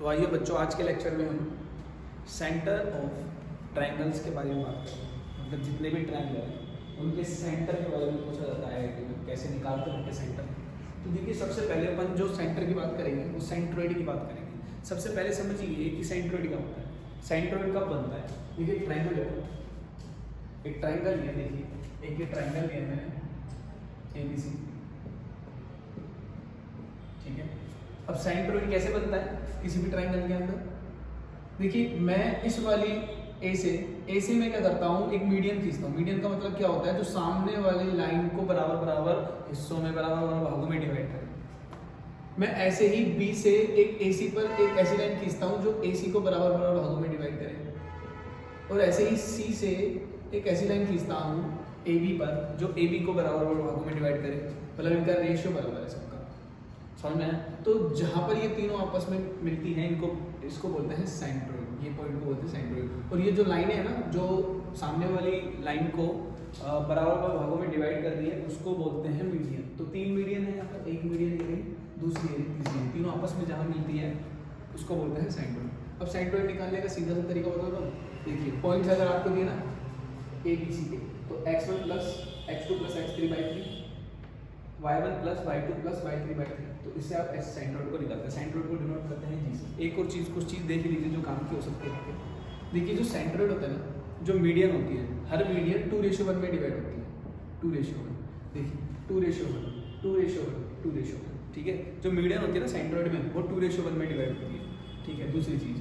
तो आइए बच्चों, आज के लेक्चर में हम सेंटर ऑफ ट्रायंगल्स के बारे में बात करेंगे। मतलब जितने भी ट्रायंगल हैं उनके सेंटर के बारे में पूछा जाता है कि कैसे निकालते हैं उनके सेंटर। तो देखिए, सबसे पहले अपन जो सेंटर की बात करेंगे वो सेंट्रोइड की बात करेंगे। सबसे पहले समझिए कि सेंट्रोइड क्या होता है, सेंट्रोइड कब बनता है। देखिए, एक ट्रायंगल है, एक ट्रायंगल लिया, देखिए एक ये ट्रायंगल लिया मैंने ABC, ठीक है। अब सेंट्रोइड कैसे बनता है किसी भी ट्रायंगल के अंदर। देखिए, मैं इस वाली ए से मैं क्या करता हूँ, एक मीडियन खींचता हूँ। मीडियन का मतलब क्या होता है, जो सामने वाली लाइन को बराबर बराबर हिस्सों में, बराबर बराबर भागों में डिवाइड करे। मैं ऐसे ही B से एक AC पर एक ऐसी लाइन खींचता हूँ जो AC को बराबर बराबर भागों में डिवाइड करे, और ऐसे ही C से एक ऐसी लाइन खींचता हूँ AB पर जो AB को बराबर बराबर भागों में डिवाइड करे। मतलब इनका रेशियो बराबर है सबका, समझ में आया। तो जहाँ पर ये तीनों आपस में मिलती हैं, इसको बोलते हैं सेंट्रोइड। ये पॉइंट को बोलते हैं सेंट्रोइड। और ये जो लाइनें है ना, जो सामने वाली लाइन को बराबर बराबर भागों में डिवाइड कर रही है, उसको बोलते हैं मीडियन। तो तीन मीडियन है यहाँ पर, एक मीडियन ये रही, दूसरी है, तीसरी है, तीनों आपस में जहाँ मिलती है उसको बोलते हैं सेंट्रोइड। अब सेंट्रोइड निकालने का सीधा सा तरीका बता दो। देखिए, पॉइंट्स अगर आपको दिए ना ABC के, तो x1 plus x2 plus x3/3, y1 plus y2 plus y3/3। तो इससे आप ऐसे सेंट्रोइड को निकालते हैं। सेंट्रोइड को डिनोट करते हैं जी से। एक और चीज़, कुछ चीज़ देख लीजिए जो काम की हो सकती है। देखिए, जो सेंट्रोइड होता है ना, जो मीडियन होती है, हर मीडियन 2:1 में डिवाइड होती है। 2:1, देखिए 2:1, 2:1, 2:1, ठीक है। जो मीडियन होती है ना सेंट्रोइड में, वो 2:1 में डिवाइड होती है, ठीक है। दूसरी चीज़,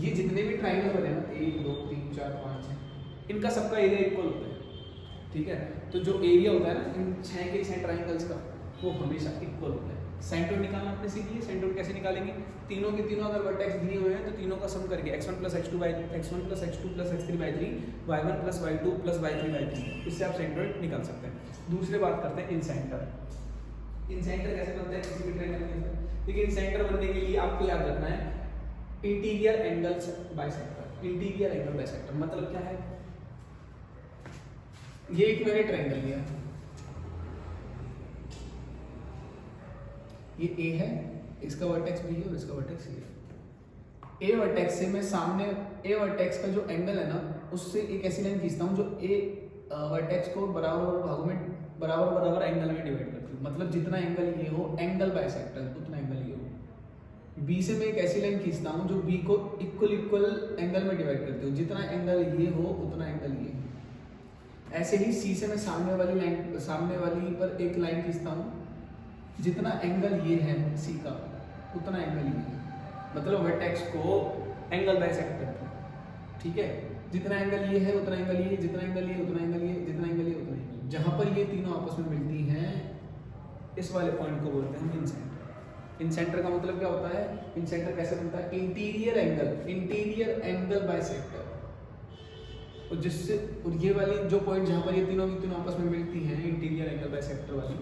ये जितने भी ट्राइंगल बने ना, 1 2 3 4 5 6, इनका सबका एरिया इक्वल होता है, ठीक है। तो जो एरिया होता है ना इन 6 के 6 ट्राइंगल्स का, वो हमेशा इक्वल होता है। सेंट्रोइड निकालना आपने सीख लिया। सेंट्रोइड कैसे निकालेंगे, तीनों के तीनों अगर वर्टेक्स दिए हुए हैं तो तीनों का सम करके x1 plus x2 plus x3/3, y1 plus y2 plus y3/3, इससे आप सेंट्रोइड निकाल सकते हैं। दूसरे बात करते हैं इन सेंटर। इन सेंटर कैसे बनते हैं किसी भी ट्रायंगल के अंदर। देखिए, इन सेंटर बनने के लिए आपको याद रखना है interior angles bisector. Interior angle bisector मतलब क्या है। ये एक मैंने ट्रायंगल लिया, ये A है, इसका वर्टेक्स B है और इसका वर्टेक्स C है। A वर्टेक्स से मैं सामने A वर्टेक्स का जो एंगल है ना, उससे एक ऐसी लाइन खींचता हूँ जो A वर्टेक्स को बराबर भागों में बराबर एंगल में डिवाइड करती हूँ। मतलब जितना एंगल ये हो, एंगल बाइसेक्टर, उतना एंगल ये हो। B से मैं एक ऐसी लाइन खींचता हूँ जो B को इक्वल एंगल में डिवाइड करती हूँ। जितना एंगल ये हो उतना एंगल ये हो। ऐसे ही C से मैं सामने वाली पर एक लाइन खींचता हूँ, जितना एंगल ये है C का उतना एंगल ये है। मतलब वर्टेक्स को एंगल बाइसेक्ट करते हैं, ठीक है। जितना एंगल ये है उतना एंगल ये, जितना एंगल ये उतना एंगल ये, जितना एंगल ये उतना एंगल। जहां पर ये तीनों आपस में मिलती हैं, इस वाले पॉइंट को बोलते हैं इन सेंटर। इन सेंटर का मतलब क्या होता है, इन सेंटर कैसे बनता है, इंटीरियर एंगल बाइसेक्टर। और जिससे, और ये वाली जो पॉइंट जहां पर ये तीनों की तीनों आपस में मिलती हैं, इंटीरियर एंगल बाइसेक्टर वाली,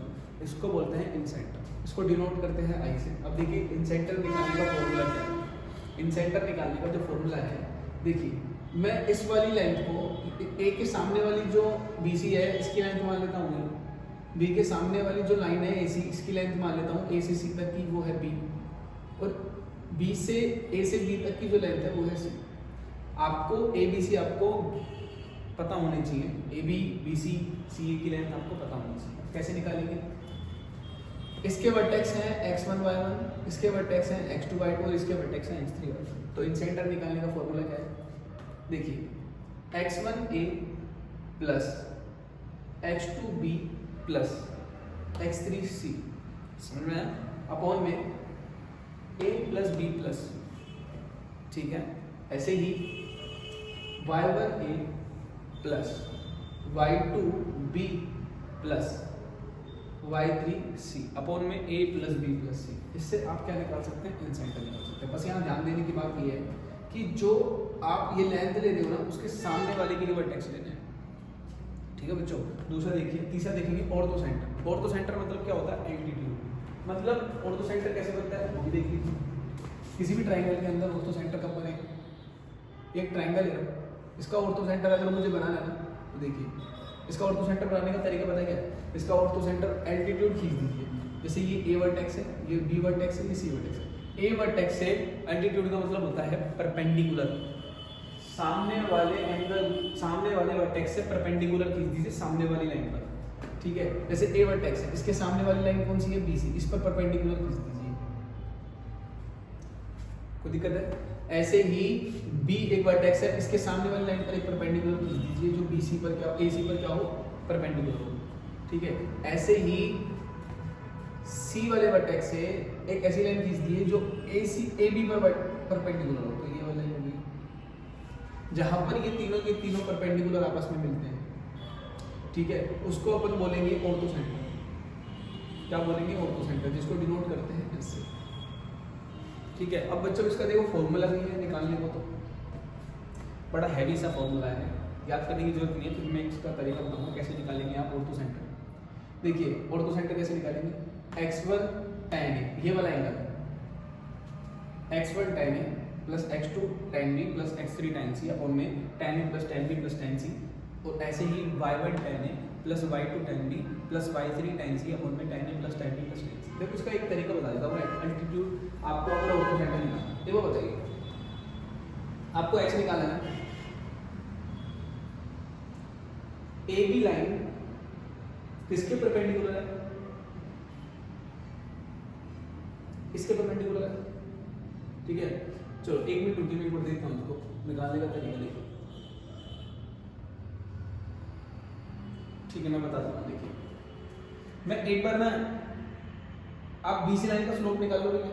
इसको बोलते हैं इन सेंटर। इसको डिनोट करते हैं I से। अब देखिए, इन सेंटर निकालने का फॉर्मूला क्या है। इन सेंटर निकालने का जो फॉर्मूला है, देखिए मैं इस वाली लाइन को A के सामने वाली जो BC है इसकी लाइन मान लेता हूँ, B के सामने वाली जो लाइन है AC, इसकी लेंथ मान लेता हूँ A से C तक की, वो है B, और B से A से B तक की जो लेंथ है वो है C। आपको ABC आपको पता होने चाहिए, AB BC CA की लेंथ आपको पता होनी चाहिए। कैसे निकालेंगे, इसके वर्टेक्स हैं x1 y1, इसके वर्टेक्स हैं x2 y2 और इसके वर्टेक्स हैं x3 y3। तो इन सेंटर निकालने का फॉर्मूला क्या है, देखिए x1a plus x2b plus x3c, समझ में आया, अपॉन में a प्लस b प्लस, ठीक है। ऐसे ही y1a plus y2b plus y3c upon में a plus b plus c। इससे आप क्या निकाल सकते हैं, इन सेंटर निकाल सकते हैं। बस यहाँ ध्यान देने की बात ये है कि जो आप ये लेंथ ले रहे हो ना, उसके सामने वाले के लिए वर्टेक्स लेने हैं, ठीक है बच्चों। दूसरा देखिए, तीसरा देखेंगे ऑर्थो सेंटर। ऑर्थो सेंटर मतलब क्या होता है, एल्टीट्यूड। मतलब ऑर्थो सेंटर कैसे बनता है वो भी देख लीजिए। किसी भी ट्राइंगल के अंदर ऑर्थो सेंटर कब बनेगा, एक ट्राइंगल है, इसका ऑर्थो सेंटर अगर मुझे बनाना है ना, तो देखिए इसका ऑर्थो सेंटर बनाने का तरीका पता है क्या है। इसका ऑर्थो सेंटर एल्टीट्यूड खींच दीजिए। जैसे ये A वर्टेक्स है, ये B वर्टेक्स है, ये C वर्टेक्स है। ए वर्टेक्स से एल्टीट्यूड का मतलब होता है परपेंडिकुलर, सामने वाले वर्टेक्स से परपेंडिकुलर खींच दीजिए सामने वाली लाइन पर, ठीक है। जैसे ए वर्टेक्स है, इसके सामने वाली लाइन कौन सी है, बीसी, इस पर परपेंडिकुलर खींच दीजिए, कोई दिक्कत है। ऐसे ही बी एक वर्टेक्स है, इसके सामने वाली लाइन पर एक परपेंडिकुलर खींच दीजिए जो बीसी पर क्या, एसी पर क्या हो, परपेंडिकुलर हो, ठीक है। ऐसे ही सी वाले वर्टेक्स से एक ऐसी लाइन खींच दीजिए जो एसी एबी पर परपेंडिकुलर हो, तो ये वाली लाइन होगी जहां पर ये तीनों के तीनों परपेंडिकुलर आपस में मिलते हैं, ठीक है। उसको अपन बोलेंगे ऑर्थो सेंटर, क्या बोलेंगे, ऑर्थो सेंटर, जिसको डिनोट करते हैं इससे, ठीक है। अब बच्चों इसका देखो फॉर्मूला नहीं है निकालने को, तो बड़ा हैवी सा फॉर्मूला है, याद करने की जरूरत नहीं है, फिर मैं इसका तरीका बताऊंगा कैसे निकालेंगे आप ऑर्थो सेंटर। देखिए ऑर्थो सेंटर कैसे निकालेंगे, x1 tan a, ये वाला angle x1 tan a plus x2 tan b plus x3 tan c upon में tan a plus tan b plus tan c, और ऐसे ही y1 tan a plus y2 tan b plus y3 tan c upon में tan a plus tan b plus tan c। देखो इसका एक तरीका बता देता हूँ, एल्टीट्यूड आपको अगर ऑर्थो सेंटर निकालना है, देखो बताइए, आपको x निकालना है, ए बी लाइन किसके परपेंडिकुलर है, इसके परपेंडिकुलर है, ठीक है। चलो एक मिनट रुकिए, मैं एक बार देखता हूँ इसको निकालने का तरीका, देखिए, ठीक है, मैं बताता हूँ। देखिए मैं एक बार ना, आप बीसी लाइन का स्लोप निकाल लोगे क्या,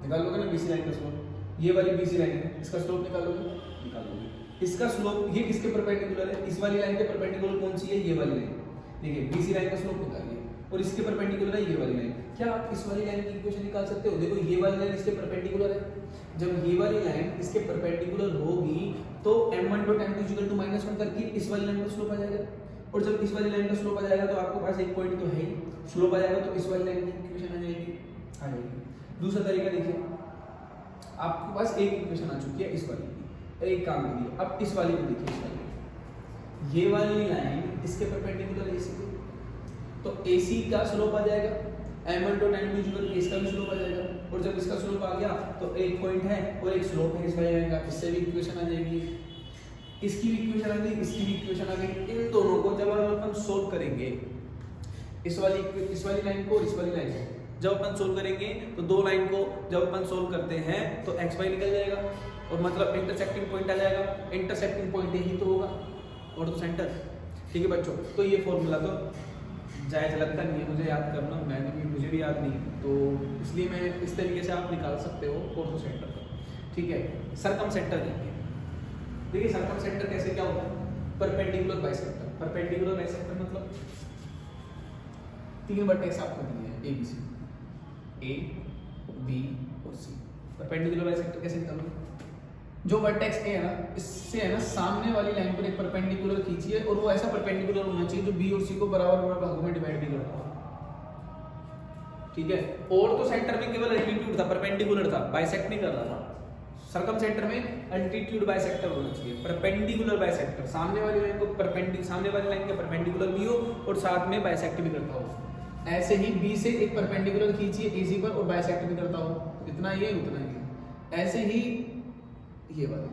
निकाल लोगे ना बीसी लाइन का स्लोप, ये वाली बीसी लाइन है, इसका स्लोप निकाल लोगे, निकाल लोगे। इसका स्लोप ये किसके परपेंडिकुलर है, इस वाली लाइन के परपेंडिकुलर कौन सी है, ये वाली लाइन, देखिए बीसी लाइन का स्लोप निकालिए, और इसके परपेंडिकुलर है ये वाली लाइन। क्या आप इस वाली लाइन की इक्वेशन निकाल सकते हो, देखो ये वाली लाइन इसके परपेंडिकुलर है, जब ये वाली लाइन इसके परपेंडिकुलर होगी तो m1 dot m2 equal to -1 करके इस वाली लाइन का स्लोप आ जाएगा, और जब इस वाली लाइन का स्लोप आ जाएगा तो आपके पास एक पॉइंट तो है ही, स्लोप आ जाएगा तो इस वाली लाइन की इक्वेशन आ जाएगी। दूसरा तरीका देखिए, आपके पास एक इक्वेशन आ चुकी है इस वाली की, एक काम करिए, अब इस वाली को देखिए, इस वाली, ये वाली लाइन इसके परपेंडिकुलर है AC को, तो AC का स्लोप आ जाएगा m1 dot m2 equal to इसका भी स्लोप आ जाएगा, और जब इसका स्लोप आ गया तो एक पॉइंट है और एक स्लोप है इस वाली लाइन का, इससे भी इक्वेशन आ जाएगी, इसकी भी इक्वेशन आ गई, इसकी भी इक्वेशन आ गई। इन दोनों को जब अपन सोल्व करेंगे, इस वाली लाइन को और इस वाली लाइन को जब अपन सोल्व करेंगे तो दो लाइन को जब अपन सोल्व करते हैं तो xy निकल जाएगा, और मतलब इंटरसेक्टिंग पॉइंट आ जाएगा, इंटरसेक्टिंग पॉइंट यही तो होगा ऑर्थो सेंटर, ठीक है बच्चों। तो ये फॉर्मूला तो जायज लगता नहीं है मुझे याद करना, मुझे भी याद नहीं, तो इसलिए मैं इस तरीके से आप निकाल सकते हो ऑर्थो सेंटर का, ठीक है। सरकम सेंटर देखिए सरकम सेंटर कैसे क्या होता है, परपेंडिकुलर बाइसेक्टर, परपेंडिकुलर बाइसेक्टर मतलब तीन वर्टेक्स आपको दिए हैं, A B C, A B और सी, परपेंडिकुलर बाइसेक्टर कैसे निकालोगे, जो वर्टेक्स ए है ना, इससे है ना सामने वाली लाइन पर एक परपेंडिकुलर खींचिए, और वो ऐसा परपेंडिकुलर होना चाहिए जो बी और सी को बराबर बराबर भागों में डिवाइड भी करता हो, ठीक है। और तो सेंटर में केवल एल्टीट्यूड था, परपेंडिकुलर था, बाइसेक्ट नहीं कर रहा था। सरकम सेंटर में एल्टीट्यूड बाइसेक्टर होना चाहिए, परपेंडिकुलर बाइसेक्टर, सामने वाली लाइन को सामने वाली लाइन के परपेंडिकुलर भी हो और साथ में बाइसेक्ट भी करता हो। ऐसे ही बी से एक परपेंडिकुलर खींचिए एसी पर और बाइसेक्ट भी करता हो, इतना ये उतना ये, ऐसे ही ये वाला,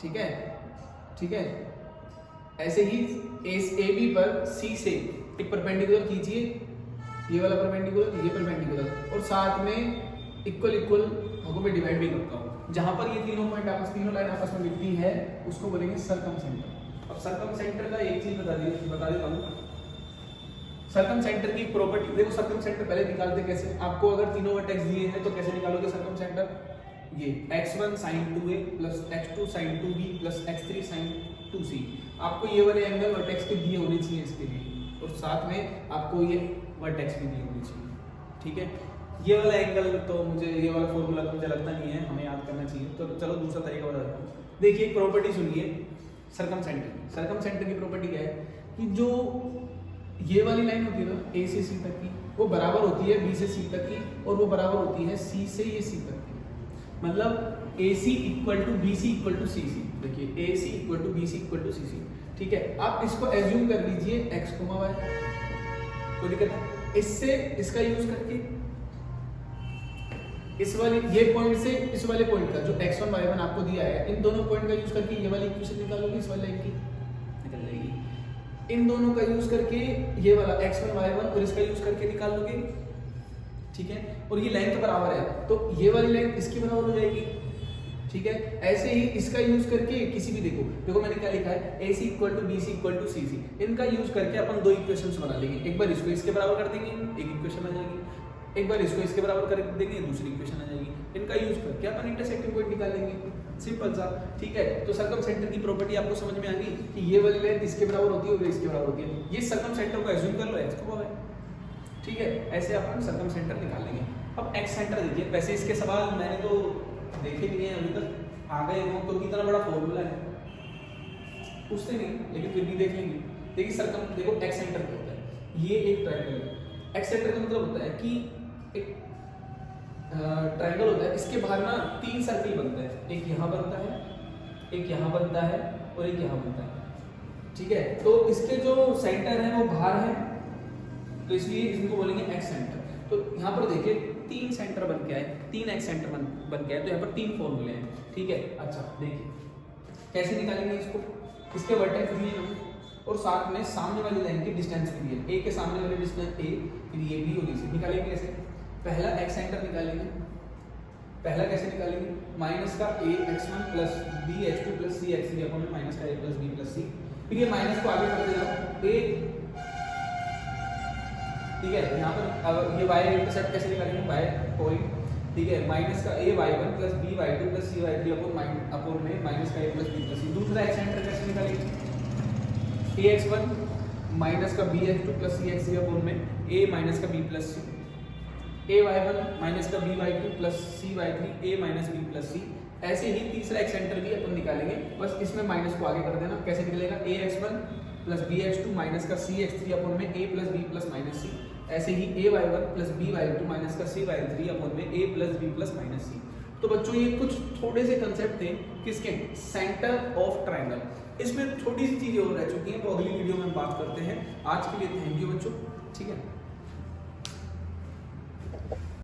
ठीक है, ठीक है। ऐसे ही ए बी पर सी से एक परपेंडिकुलर खींचिए, ये वाला परपेंडिकुलर, ये परपेंडिकुलर, और साथ में इक्वल इक्वल भागों में डिवाइड भी करता हूँ। जहां पर ये तीनों पॉइंट आपस तीनों लाइन आपस में मिलती है उसको बोलेंगे सरकम सेंटर। अब सरकम सेंटर का एक चीज बता देता हूँ, सरकम सेंटर की प्रॉपर्टी देखो। सरकम सेंटर पहले निकालते कैसे, आपको अगर तीनों वर्टेक्स दिए हैं तो कैसे निकालोगे सरकम सेंटर, ये x1 sin 2a plus x2 sin 2b plus x3 sin 2c, आपको ये वाले एंगल वर्टेक्स के दिए होने चाहिए इसके लिए, और साथ में आपको ये वर्टेक्स भी दिए होने चाहिए, ठीक है। ये वाला एंगल तो मुझे, ये वाला फॉर्मूला तो मुझे लगता नहीं है हमें याद करना चाहिए, तो चलो दूसरा तरीका बता देता हूँ। देखिए एक प्रॉपर्टी सुनिए सरकम सेंटर की। सरकम सेंटर की प्रॉपर्टी क्या है कि जो ये वाली लाइन होती है ना ए से सी तक की, वो बराबर होती है बी से सी तक की, और वो बराबर होती है सी से ये सी तक की, मतलब A C equal to B C equal to C C. देखिए A C equal to B C equal to C C, ठीक है। आप इसको एज्यूम कर लीजिए एक्स वाई, कोई दिक्कत है। इससे इसका यूज करके इस वाली ये पॉइंट से इस वाले पॉइंट का जो x1 y1 आपको दिया है, इन दोनों पॉइंट का यूज करके ये वाली इक्वेशन निकालोगे, इस वाली लाइन की निकल जाएगी। इन दोनों का यूज करके ये वाला x1 y1 और इसका यूज करके निकाल लोगे, ठीक है। और ये लेंथ बराबर है तो ये वाली लेंथ इसकी बराबर हो जाएगी, ठीक है। ऐसे ही इसका यूज करके किसी भी देखो मैंने क्या लिखा है, AC equal to BC equal to CC, इनका यूज करके अपन दो इक्वेशंस बना लेंगे। एक बार इसको इसके बराबर कर देंगे, एक इक्वेशन आ जाएगी, एक बार इसको इसके बराबर कर देंगे, दूसरी इक्वेशन आ जाएगी। इनका यूज करके अपन इंटरसेक्टिंग पॉइंट निकालेंगे, सिंपल सा, ठीक है। तो सर्कम सेंटर की प्रॉपर्टी आपको समझ में आ गई कि ये वाली लेंथ इसके बराबर होती है और इसके बराबर होती है। ये सर्कम सेंटर को एज्यूम कर लो x को है, ठीक है। ऐसे अपन सर्कम सेंटर निकालेंगे। अब x सेंटर देखिए, वैसे इसके सवाल मैंने तो देखे नहीं है अभी तक, आ गए वो क्योंकि इतना बड़ा फॉर्मूला है, उससे नहीं, लेकिन फिर भी देख लेंगे। देखिए सर्कम, देखो x सेंटर क्या होता है, ये एक ट्रायंगल है। x सेंटर का मतलब होता है कि एक ट्रायंगल होता है, इसके बाहर ना तीन सर्कल बनते हैं, एक यहाँ बनता है, एक यहाँ बनता है और एक यहाँ बनता है, ठीक है। तो इसके जो सेंटर है वो बाहर है, तो इसलिए इनको बोलेंगे x सेंटर। तो यहाँ पर देखिए तीन सेंटर बन के आए, तीन x सेंटर बन के आए, तो यहाँ पर तीन फॉर्मूले हैं, ठीक है। अच्छा देखिए कैसे निकालेंगे इसको, इसके वर्टेक्स दिए हैं और साथ में सामने वाली लाइन की डिस्टेंस भी दी है, a के सामने वाली डिस्टेंस a, फिर ये b और इसे निकालेंगे कैसे। पहला x सेंटर निकालेंगे, पहला कैसे निकालेंगे, माइनस का ax1 plus bx2 plus cx3 upon minus का a plus b plus c, फिर ये माइनस को आगे करते जाओ a, ठीक है। यहाँ पर अब ये y इंटरसेप्ट कैसे निकालेंगे, y पॉइंट, ठीक है, माइनस का a y1 plus by2 plus cy3 upon में माइनस का a plus b plus c। दूसरा x सेंटर कैसे निकालेंगे, ax1 माइनस का bx2 प्लस cx3 अपॉन में a माइनस का b plus c, ay1 minus का by2 plus cy3 a minus b plus c। ऐसे ही तीसरा x सेंटर भी अपन निकालेंगे, बस इसमें माइनस को आगे कर देना। कैसे निकलेगा, ax1 प्लस bx2 माइनस का cx3 अपॉन में a plus b plus minus c। ऐसे ही ay1 प्लस by2 माइनस का cy3 अपॉन में a plus b plus minus c। तो बच्चों ये कुछ थोड़े से कंसेप्ट थे किसके, सेंटर ऑफ ट्रायंगल। इसमें छोटी सी चीजें और रह चुकी हैं, तो अगली वीडियो में हम बात करते हैं। आज के लिए थैंक यू बच्चों, ठीक है।